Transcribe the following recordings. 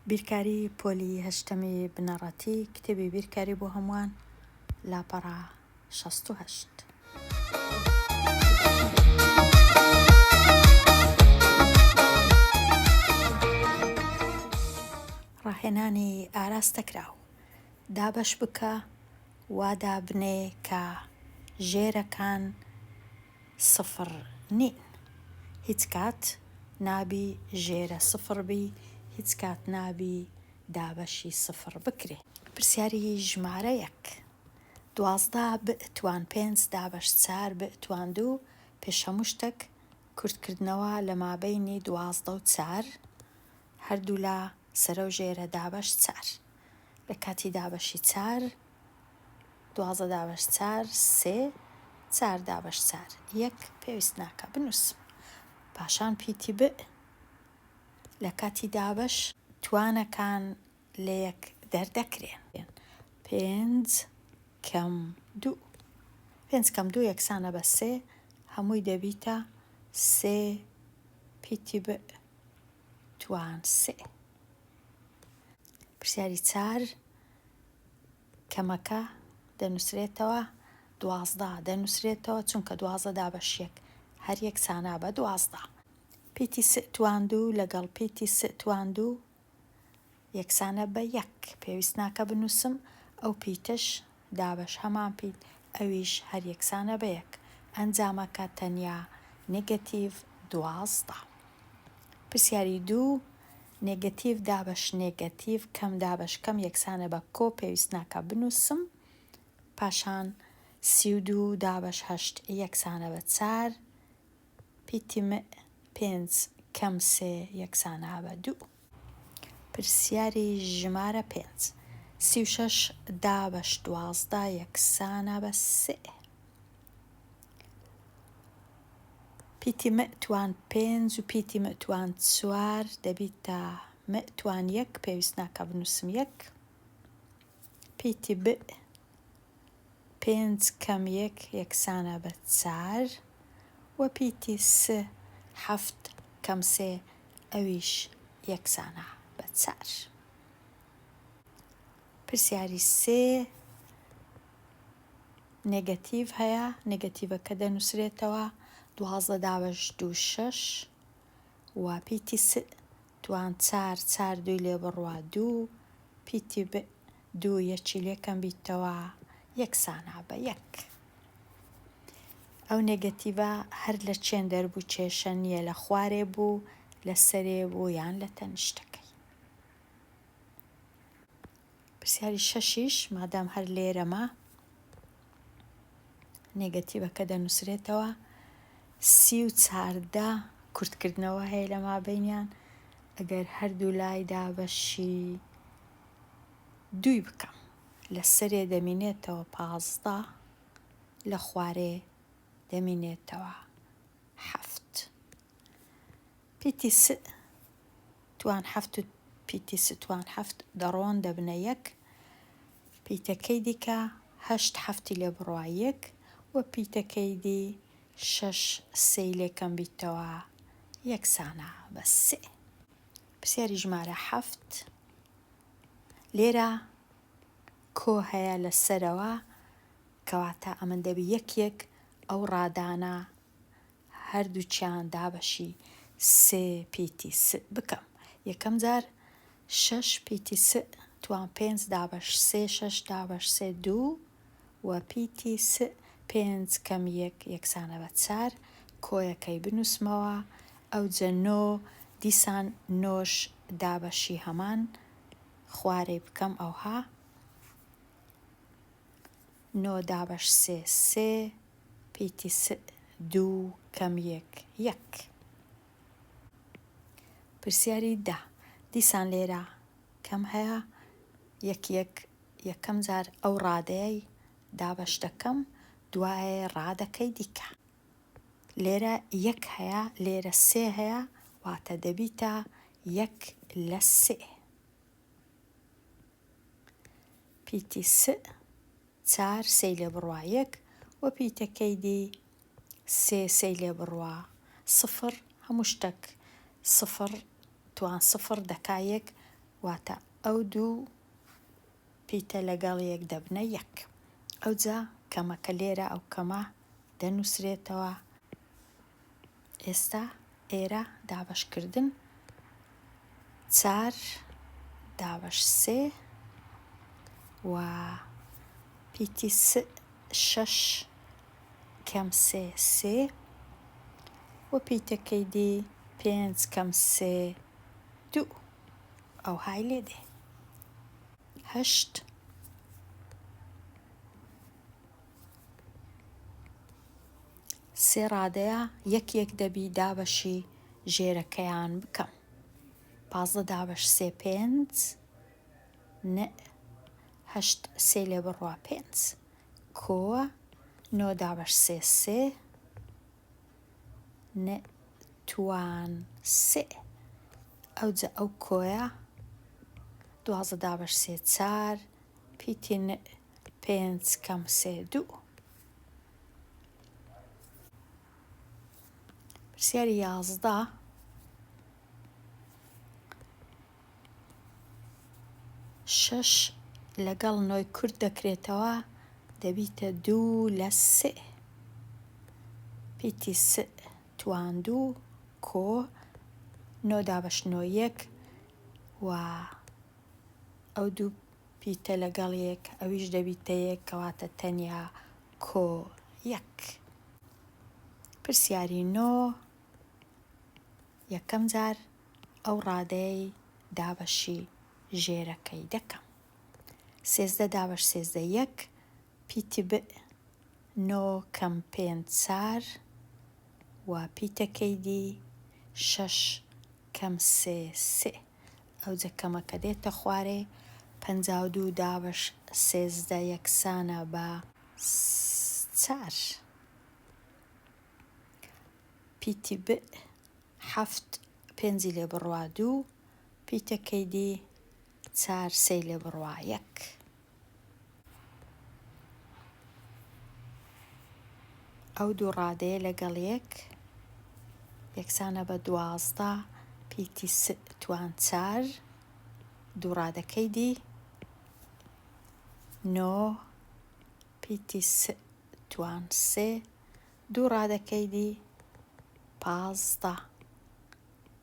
بیرکاری پۆلی هەشتەمی بنەڕەتی کتێبی بیرکاری بۆ هەمووان لاپەڕە 68. ڕاهێنانی ئاراستەکراو دابەش بکە وادا بنێ کە ژێرەکان سفر نین. هیچ کات نابی ژێرە سفر بی، هیچ کات نابی دابەشی سفر بکرێ. پرسیاری ژمارە 1. 12 بتوان 5 دابەش 4 بتوان 2 پێش هەموو شتێک کورتکردنەوە لە مابەینی 12 و 4 هەردوو لە سەرە و ژێرە دابەش 4 لە کاتی دابەشی 4 12 دابەش 4 3 4 دابەش 4 1 پێویست ناکە بنووسم. پاشان پیتی ب لە کاتی دابەش توانەکان لە یەک دەردەکرێن. 5 کەم 2 5 کەم 2 یەکسانە بە 3 هەمووی دەبیتە 3 پیتی ب توان 3. پرسیاری 4 کەمەکە دەنووسرێتەوە 12 دەنووسرێتەوە چونکە 12 دابەش 1 هەر یەکسانە بە 12. پیتی س توان 2 لەگەڵ پیتی س توان 2 یەکسانە بە 1 پێویست ناکە بنووسم. ئەو پیتش دابەش هەمان پیت ئەویش هەر یەکسانە بە 1 ئەنجامەکە تەنیا نێگەتیڤ 12. پرسیاری 2 نێگەتیڤ دابەش نێگەتیڤ کەم دابەش کەم یەکسانە بە کۆ پێویست ناکە بنووسم. پاشان 32 دابەش 8 یەکسانە بە 4 پیتی م 5 کەم 3 یەکسانە بە 2. پرسیاری ژمارە 5 36 دابەش 12 یەکسانە بە 3 پیتی م توان 5 و پیتی م توان 4 دەبیتە م توان 1 پێویست ناکە بنووسم 1 پیتی ب 5 کەم 1 یەکسانە بە 4 و پیتی س 7 کەم 3 ئەویش یەکسانە بە 4. پرسیاری 3 نێگەتیڤ هەیە نێگەتیڤەکە دەنووسرێتەوە 12 دابەش 2 6 و پیتی س توان 4 4 2 لێ بڕوا 2 پیتی ب 2 یەکی لێکەم بیتەوە یەکسانە بە 1. ئەو نێگەتیڤە هەر لە چێن دەربوو کێشە نییە لە خوارێ بوو لە سەرێ بوو یان لە تەنیشتەکەی. پرسیاری 6 مادام هەر لێرەمە نێگەتیڤەکە دەنووسرێتەوە 14 کورتکردنەوە هەیە لە مابەینیان ئەگەر هەردوو لای دابەشی 2 بکەم لە سەرێ دەمینێتەوە 15 لە خوارێ دەمینێتەوە 7 پیتی س توان 7 و پیتی س توان 7 دەڕۆن دەبنە 1 پیتەکەی دیکە 8 7 لێ بڕوا 1 و پیتەکەی دی 6 3 لێکەم بیتەوە یەکسانە بە 3. پرسیاری ژمارە 7 لێرە کۆ هەیە لە سەرەوە کەواتە ئەمە دەبی یەک ئەو ڕادانە هەردووچیان دابەشی 3 پیتی س بکەم. یەکەم جار 6 پیتی س توان 5 دابەش 3 6 دابەش 3 2 و پیتی س 5 کەم 1 یەکسانە بە 4 کۆیەکەی بنووسمەوە ئەو جە 9 دیسان 9 دابەشی هەمان خوارەی بکەم ئەوها 9 دابەش 3 3 پیتی س 2 کەم 1 1. پرسیاری 10 دیسان لێرە کەم هەیە یەکەم جار ئەو ڕادەیەی دابەش دەکەم دوایە ڕادەکەی دیکە لێرە 1 هەیە لێرە 3 هەیە واتە دەبیتە 1 لە 3 پیتی س 4 3 لێ بڕوا 1 و پیتەکەی دی 3 3 لێ بڕوا 0 هەموو شتێک 0 توان 0 دەکا 1 واتە ئەو دوو پیتە لەگەڵ یەک دەبنە یەک. ئەوجا کەمەکە لێرە ئەو کەمە دەنووسرێتەوە. ئێستا ئێرە دابەشکردن 4 دابەش 3 و پیتی 6 کەم 3 3 و پیتەکەی دی 5 کەم 3 2 ئەو های لێ دێ 8 سێ ڕادەیە یەک یەک دەبی دابەشی ژێرەکەیان بکەم. 15 دابەش 3 5 8 3 لێ بڕوا 5 کۆوە 9 دابەش 3 3 توان 3 ئەوجا ئەو کۆیە 12 دابەش 3 4 پیتی 5 کەم 3 2 پرسیاری 11 6 لەگەڵ 9 کورد دەکرێتەوە دەبیتە 2 لە 3 پیتی 3 توان 2 کۆ 9 دابەش 9 1 و ئەو دوو پیتە لەگەڵ یەک ئەویش دەبیتە یەک کەواتە تەنیا کۆ یەک. پرسیاری 9 یەکەم جار ئەو ڕادەیەی دابەشی ژێرەکەی دەکەم. 13 دابەش 13 1 پیتی ب 9 کەم 5 4 و پیتەکەی دی 6 کەم 3 3 ئەوجا کەمەکە دێتە خوارێ 52 دابەش 13 یەکسانە بە 4 پیتی ب 7 5 لێ بڕوا 2 پیتەکەی دی 4 3 لێ بڕوا 1 ئەو دوو ڕادەیە لەگەڵ یەک یەکسانە بە 12 پیتی 3 توان 4 دوو ڕادەکەی دی 9 پیتی 3 توان 3 دوو ڕادەکەی دی 15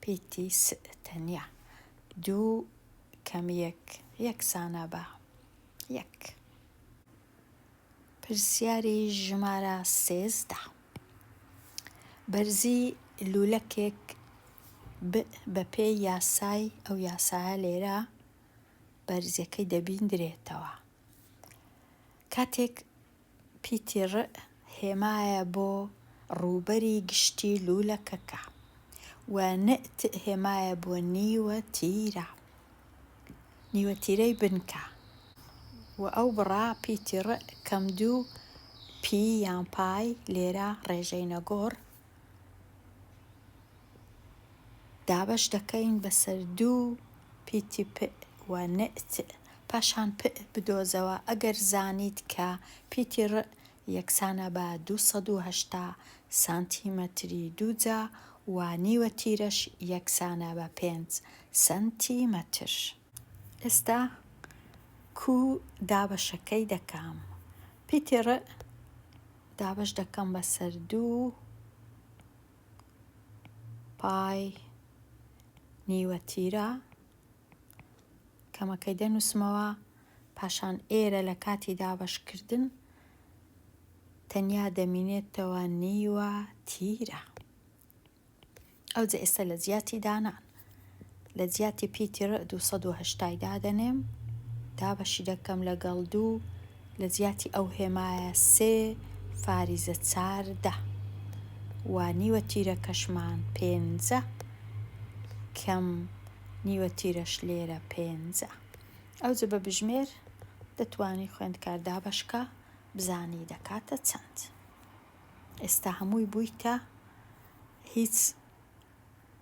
پیتی 3 تەنیا 2 کەم 1 یەکسانە بە 1. پرسیاری ژمارە 13 بەرزی لوولەکێک بە پێی یاسای ئەو یاسایە لێرە بەرزیەکەی دەبیندرێتەوە. کاتێک پیتی ڕ هێمایە بۆ ڕووبەری گشتی لوولەکەکە و نەت هێمایە بۆ نیوەتیرە نیوەتیرەی بنکە و ئەو بڕا پیتی ڕ کەم 2 پی یان پای لێرە ڕێژەی نەگۆڕ دابەش دەکەین بەسەر 2 پیتی پ و نەت پاشان پ بدۆزەوە ئەگەر زانیت کە پیتی ڕ یەکسانە بە 280 سانتیمەتری دووجا و نیوەتیرەش یەکسانە بە 5 سانتیمەتر. ئێستا کوو دابەشەکەی دەکەم. پیتی ڕ دابەش دەکەم بەسەر 2 پای نیوەتیرە کەمەکەی دەنووسمەوە پاشان ئێرە لە کاتی دابەشکردن تەنیا دەمینێتەوە نیوەتیرە. ئەوجا ئێستا لە جیاتی دانان لە جیاتی پیتی ڕ 280 دادەنێم دابەشی دەکەم لەگەڵ 2 لە جیاتی ئەو هێمایە 3 فاریزە 14 و نیوەتیرەکەشمان 5 کەم نیوەتیرەش لێرە 5 ئەوجا بە بژمێر دەتوانی خوێندکار دابەشکە بزانی دەکاتە چەند. ئێستا هەمووی بوویتە هیچ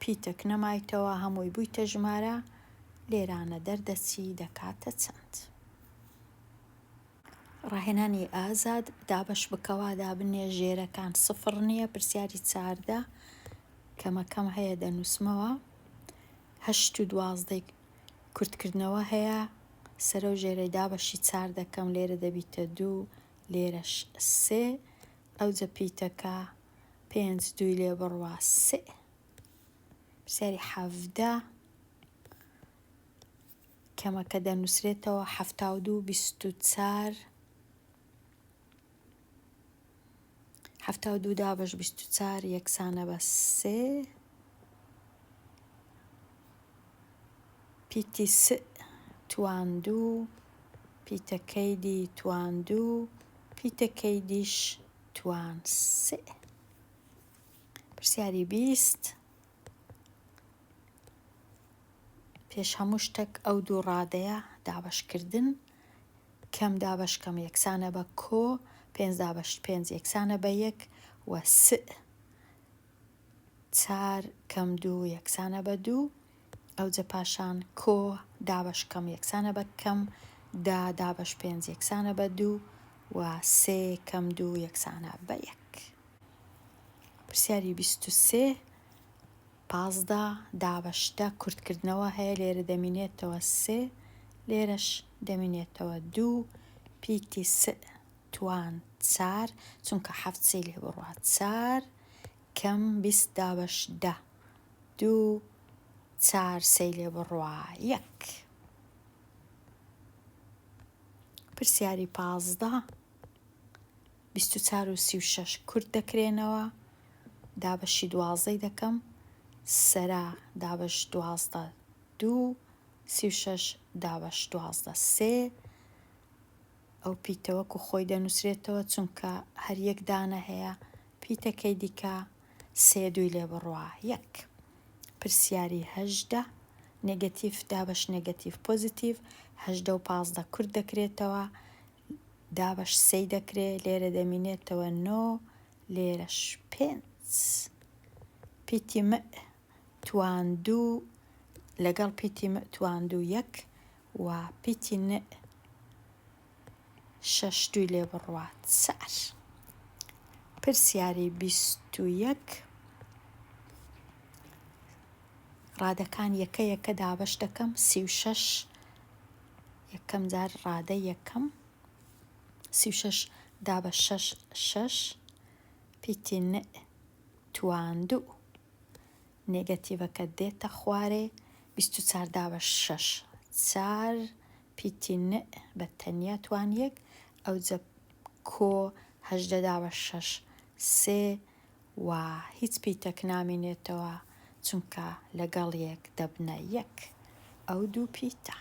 پیتێک نەمایتەوە هەمووی بوویتە ژمارە لێرانە دەردەچی دەکاتە چەند. ڕاهێنانی ئازاد دابەش بکەوە دابنێ ژێرەکان سفر نییە. پرسیاری 14 کەمەکەم هەیە دەنووسمەوە 8 و 12 کورتکردنەوە هەیە سەرە و ژێرەی دابەشی 4 دەکەم لێرە دەبیتە 2 لێرەش 3 ئەو جە پیتەکە 5 2 لێ بڕوا 3 پرسیاری 17 کەمەکە دەنووسرێتەوە 72 24 72 دابەش 24 یەکسانە بە 3 پیتی س توان 2 پیتەکەی دی توان 2 پیتەکەی دیش توان 3 پرسیاری 20 پێش هەموو شتێک ئەو دوو ڕادەیە دابەشکردن کەم دابەشکەم یەکسانە بە کۆ 5 دابەش 5 یەکسانە بە 1 و س 4 کەم 2 یەکسانە بە 2 ئەو جە پاشان کۆ دابەشکەم یەکسانە بە کەم دا دابەش 5 یەکسانە بە 2 و 3 کەم 2 یەکسانە بە 1 پرسیاری 23 15 دابەشدە کورتکردنەوە هەیە لێرە دەمینێتەوە 3 لێرەش دەمینێتەوە 2 پیتی س توان 4 چونکە 7 سی لێ بڕوا 4 کەم 20 دابەش دە 2 4 سی لێ بڕوا 1 پرسیاری 15 24 و 36 کورت دەکرێنەوە دابەشی 12 دەکەم سەرا دابەش 12 2 36 دابەش 12 3 ئەو پیتە وەکو خۆی دەنووسرێتەوە چونکە هەر یەک دانە هەیە پیتەکەی دیکە 3 2 لێ بڕوا 1 پرسیاری 18 نێگەتیڤ دابەش نێگەتیڤ پۆزیتیڤ 18 و 15 کورت دەکرێتەوە دابەش 3 دەکرێت لێرە دەمینێتەوە 9 لێرەش 5 پیتی م توان 2 لەگەڵ پیتی م توان 2 1 و پیتی ن 6 2 لێ بڕوا 4 پرسیاری 21 ڕادەکان یەکە یەکە دابەش دەکەم 36 یەکەم جار ڕادە یەکەم 36 دابەش 6 6 پیتی ن توان 2 نێگەتیڤەکە دێتە خوارێ 24 دابەش 6 4 پیتی ن بە تەنیا توان 1 ئەو جە کۆ 18 دابەش 6 3 و هیچ پیتەک نامێنێتەوە چونکە لەگەڵ 1 دەبنە 1 ئەو دوو پیتە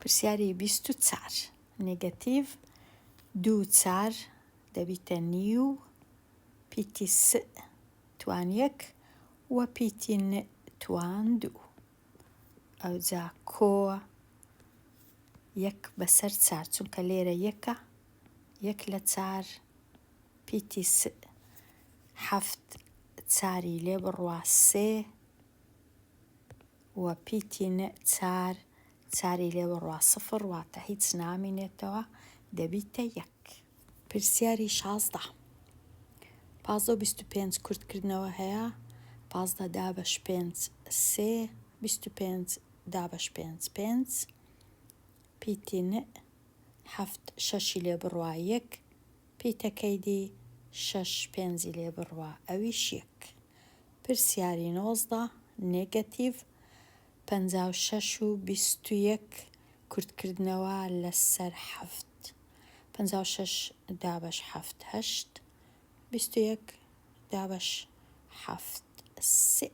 پرسیاری 24 نێگەتیڤ 2 4 دەبیتە نیو پیتی س توان 1 و پیتی ن توان 2 ئەو جا کۆ 1 بەسەر 4 چونکە لێرە 1 1 لە 4 پیتی س 7 4 لێ بڕوا 3 و پیتی ن 4 4 لێ بڕوا 0 واتە هیچ نامێنێتەوە دەبیتە 1 پرسیاری 16 15 و 25 کورتکردنەوە هەیە 15 دابەش 5 3 25 دابەش 5 5 پیتی ن 7 6 لێ بڕوا 1 پیتەکەی دی 6 5 لێ بڕوا ئەویش 1 پرسیاری 19 نێگەتیڤ 56 و 21 کورتکردنەوە لەسەر 7 56 دابەش 7 8 21 دابەش 7 3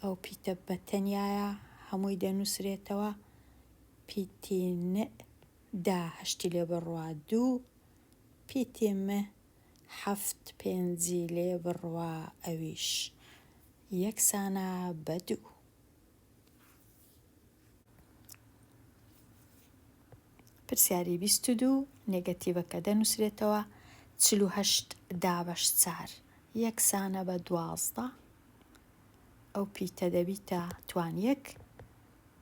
ئەو پیتە بەتەنیایە هەمووی دەنووسرێتەوە پیتی ن دا 8 لێ بڕوا 2 پیتی م 7 5 لێ بڕوا ئەویش یەکسانە بە 2 پرسیاری 22 نێگەتیڤەکە دەنووسرێتەوە 48 دابەش 4 یەکسانە بە 12 ئەو پیتە دەبیتە توان 1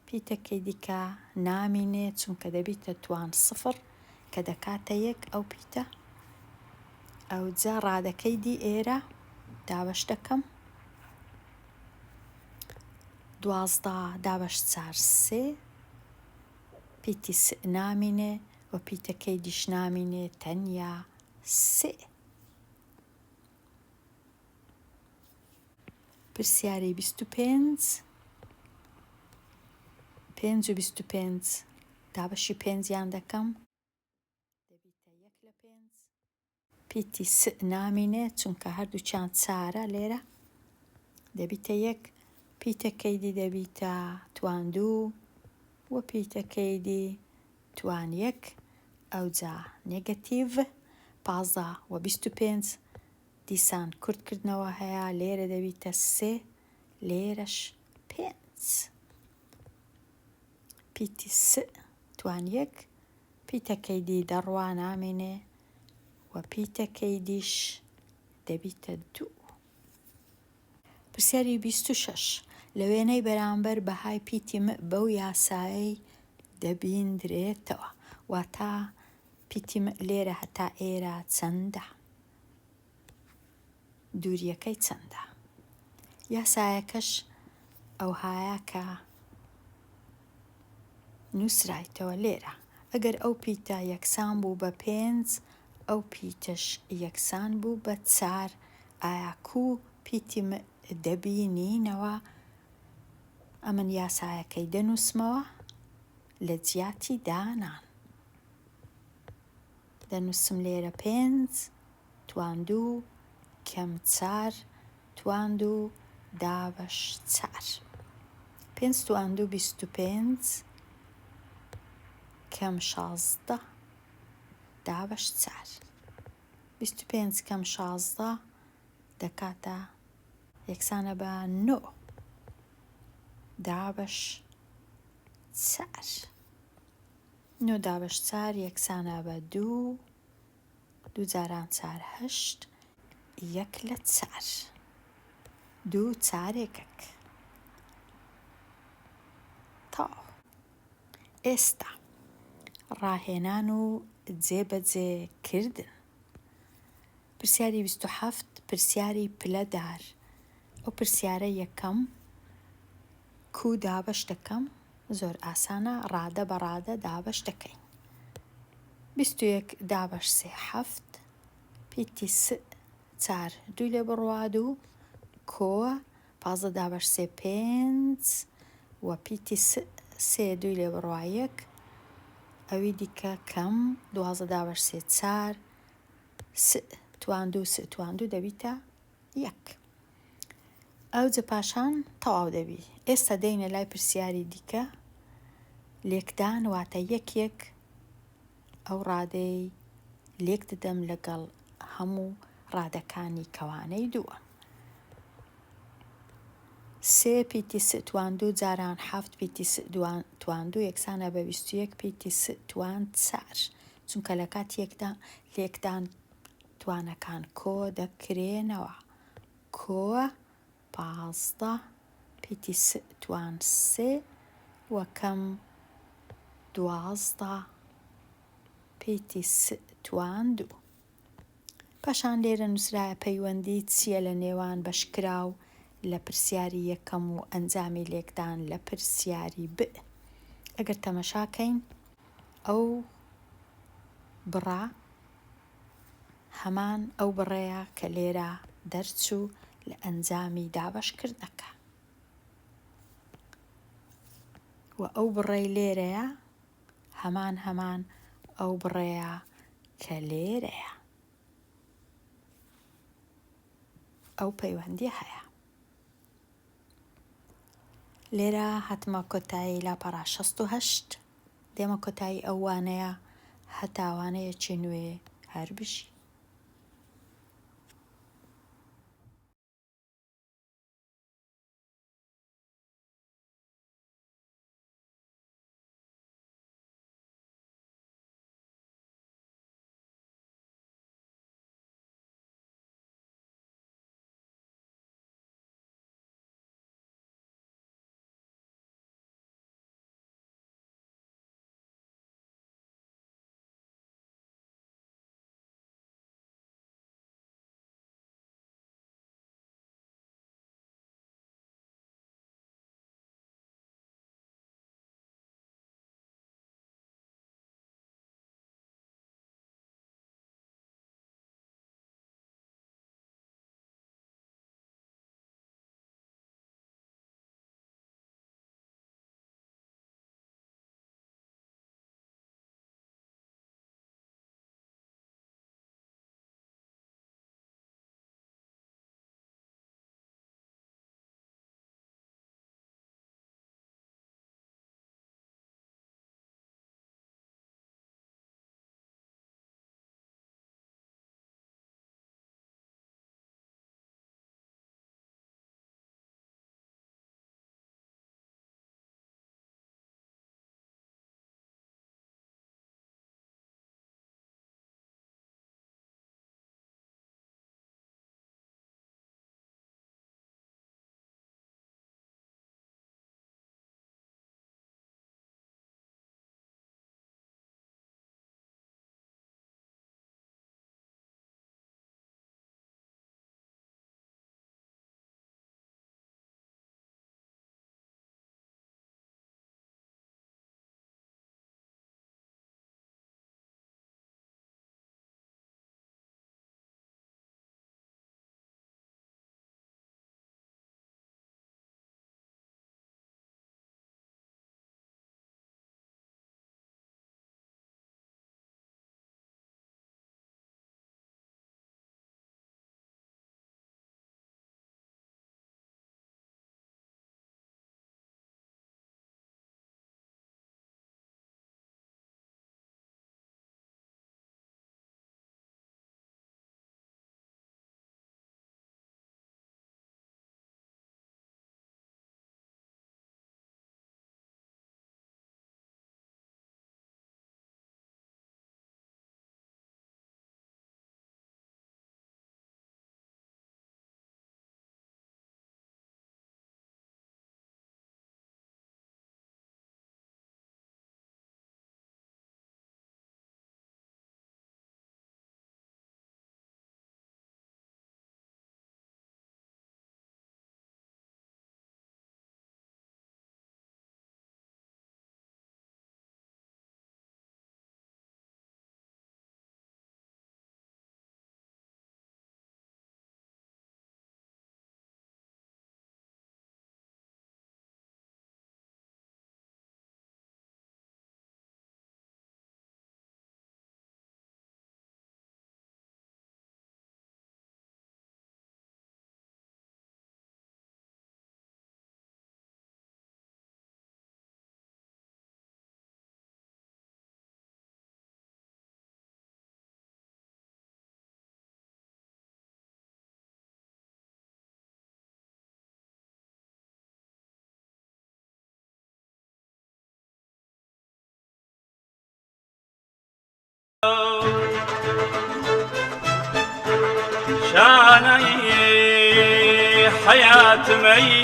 پیتەکەی دیکە نامینێ چونکە دەبیتە توان 0 کە دەکاتە 1 ئەو پیتە ئەوجا ڕادەکەی دی ئێرە دابەش دەکەم 12 دابەش 4 3 پیتی س نامینێ و پیتەکەی دیش نامینێ تەنیا سێ. پرسیاری 25 5 و 25 دابەشی 5یان دەکەم دەبیتە 1 لە 5 پیتی س نامینێ چونکە هەردووچیان چارە لێرە دەبیتە 1 پیتەکەی دی دەبیتە توان 2 و پیتەکەی دی توان 1 ئەوجا نێگەتیڤ 15 و 25 دیسان کورتکردنەوە هەیە لێرە دەبیتە 3 لێرەش 5 پیتی س توان 1 پیتەکەی دی دەڕوا نامێنێ و پیتەکەی دیش دەبیتە 2. پرسیاری 26 لە وێنەی بەرامبەر بەهای پیتی م بەو یاسایەی دەبیندرێتەوە واتە پیتی م لێرە هەتا ئێرە چەندە دووریەکەی چەندە. یاسایەکەش ئەوهایە کە نووسرایتەوە لێرە ئەگەر ئەو پیتە یەکسان بوو بە 5 ئەو پیتەش یەکسان بوو بە 4 ئایا کوو پیتی م دەبینینەوە ئەمن یاسایەکەی دەنووسمەوە لە جیاتی دانان دەنووسم لێرە 5 توان 2 کەم 4 توان 2 دابەش 4 5 توان 2 25 کەم 16 دابەش 4 25 کەم 16 دەکاتە یەکسانە بە 9 دابەش 4 9 دابەش 4 یەکسانە بە 2 2 جاران 4 8 1 لە 4 2 4ێکک تاو. ئێستا ڕاهێنان و جێبەجێکردن. پرسیاری 27 پرسیاری پلەدار ئەو پرسیارە یەکەم کوو دابەش دەکەم زۆر ئاسانە ڕادە بە ڕادە دابەش دەکەین 21 دابەش 3 7 پیتی س 4 2 لێ بڕوا 2 کۆ 15 دابەش 3 5 و پیتی س 3 2 لێ بڕوا 1 ئەوی دیکە کەم 12 دابەش 3 4 س توان 2 س توان 2 دەبیتە 1 ئەوجە پاشان تەواو دەبی. ئێستا دەینە لای پرسیاری دیکە لێکدان واتە یەک ئەو ڕادەی لێک دەدەم لەگەڵ هەموو ڕادەکانی کەوانەی دووە 3 پیتی س توان 2 جاران 7 پیتی س توان 2 یەکسانە بە 21 پیتی س توان 4 چونکە لە کاتی لێکدان توانەکان کۆ دەکرێنەوە کۆ 15 پیتی س توان 3 وەکەم 12 پیتی س توان 2 پاشان لێرە نووسرایە پەیوەندی چییە لە نێوان بەشکراو لە پرسیاری یەکەم و ئەنجامی لێکدان لە پرسیاری ب. ئەگەر تەمەشاکەین ئەو بڕا هەمان ئەو بڕەیە کە لێرە دەرچوو لە ئەنجامی دابەشکردنەکە و ئەو بڕەی لێرەیە هەمان ئەو بڕەیە کە لێرەیە ئەو پەیوەندی هەیە. لێرە هەتمە کۆتایی لاپەڕا 68 دێمە کۆتایی ئەو وانەیە هەتاوانەیەکی نوێ هەر بژی. توانایی حیاتمی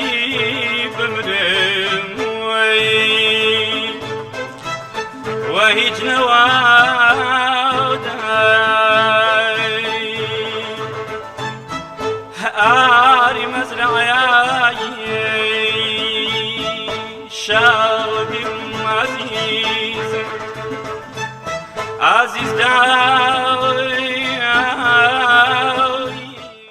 بمرم و هیچ نوادای